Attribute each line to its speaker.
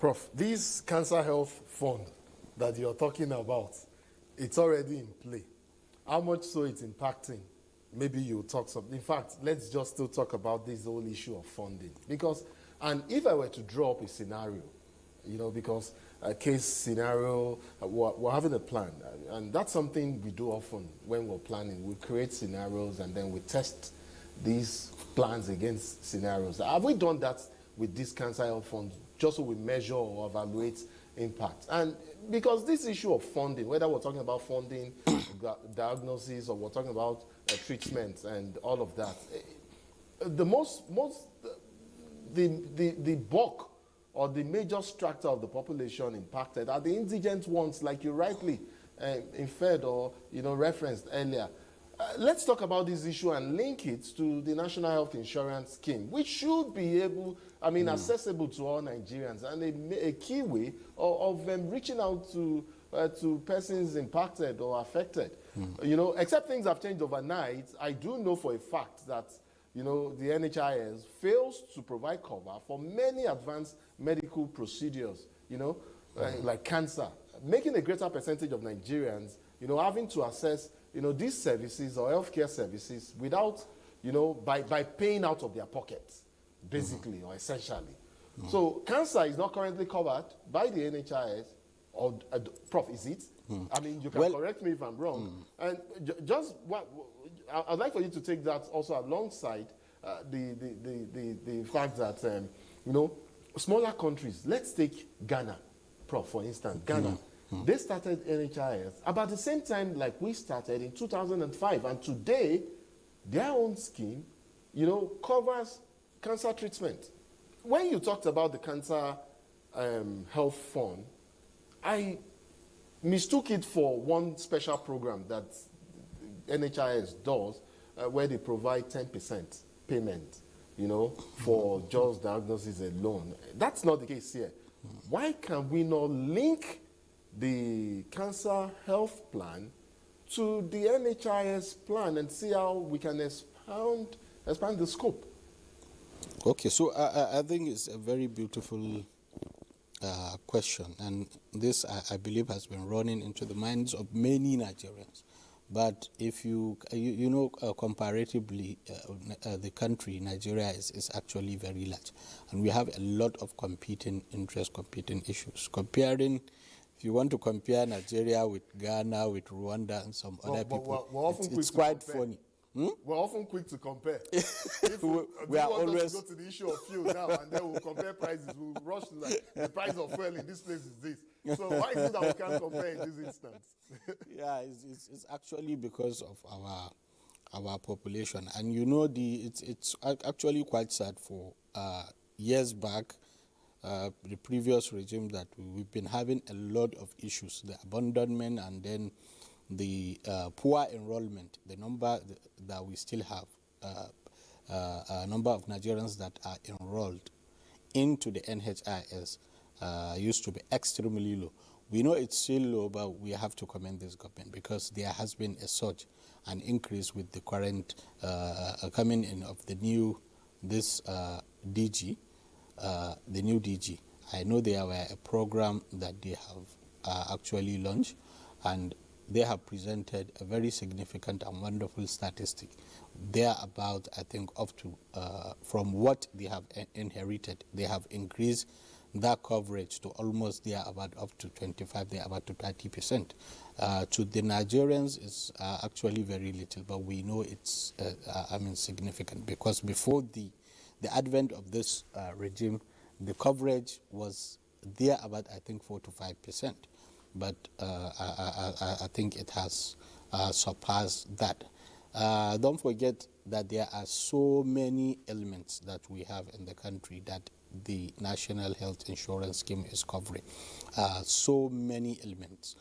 Speaker 1: Prof, this cancer health fund that you're talking about, it's already in play. How much so it's impacting? Maybe you'll talk something. In fact, let's just still talk about this whole issue of funding. Because, and if I were to draw up a scenario, because a case scenario, we're having a plan. And that's something we do often when we're planning. We create scenarios and then we test these plans against scenarios. Have we done that with this cancer health fund, just so we measure or evaluate impact? And because this issue of funding, whether we're talking about funding, diagnosis, or we're talking about treatment and all of that, the bulk or the major strata of the population impacted are the indigent ones, like you rightly inferred or referenced earlier. Let's talk about this issue and link it to the National Health Insurance Scheme, which should be accessible to all Nigerians, and a key way of reaching out to persons impacted or affected. Except things have changed overnight, I do know for a fact that the NHIS fails to provide cover for many advanced medical procedures, like cancer, making a greater percentage of Nigerians, having to access, these services or healthcare services without, by paying out of their pockets, basically or essentially. So cancer is not currently covered by the NHIS, or Prof, is it? I mean, you can correct me if I'm wrong. And just what I'd like for you to take that also alongside the fact that smaller countries. Let's take Ghana, Prof, for instance. Ghana, they started NHIS about the same time like we started in 2005, and today their own scheme, covers cancer treatment. When you talked about the cancer health fund, I mistook it for one special program that NHIS does, where they provide 10% payment, for just diagnosis alone. That's not the case here. Why can we not link the cancer health plan to the NHIS plan and see how we can expand the scope?
Speaker 2: Okay, so I think it's a very beautiful question, and this I believe has been running into the minds of many Nigerians. But if comparatively, the country, Nigeria, is actually very large, and we have a lot of competing interests, competing issues. If you want to compare Nigeria with Ghana, with Rwanda, and some other people, it's quite funny.
Speaker 1: We're often quick to compare.
Speaker 2: We are always
Speaker 1: go to the issue of fuel now, and then we'll compare prices. We'll rush to the price of fuel in this place is this. So why is it that we can't compare in this instance?
Speaker 2: Yeah, it's actually because of our population, and it's actually quite sad. For years back, the previous regime, that we've been having a lot of issues, the abandonment, and then the poor enrollment, the number that we still have, a number of Nigerians that are enrolled into the NHIS used to be extremely low. We know it's still low, but we have to commend this government, because there has been a surge, an increase with the current coming in of the new DG, the new DG. I know there were a program that they have actually launched, and they have presented a very significant and wonderful statistic. They are about, I think, up to, from what they have inherited, they have increased that coverage to almost, they are about up to 25, they are about to 30%. To the Nigerians, it's actually very little, but we know it's, significant, because before the advent of this regime, the coverage was there about, I think, 4 to 5%. But I think it has surpassed that. Don't forget that there are so many elements that we have in the country that the National Health Insurance Scheme is covering. So many elements.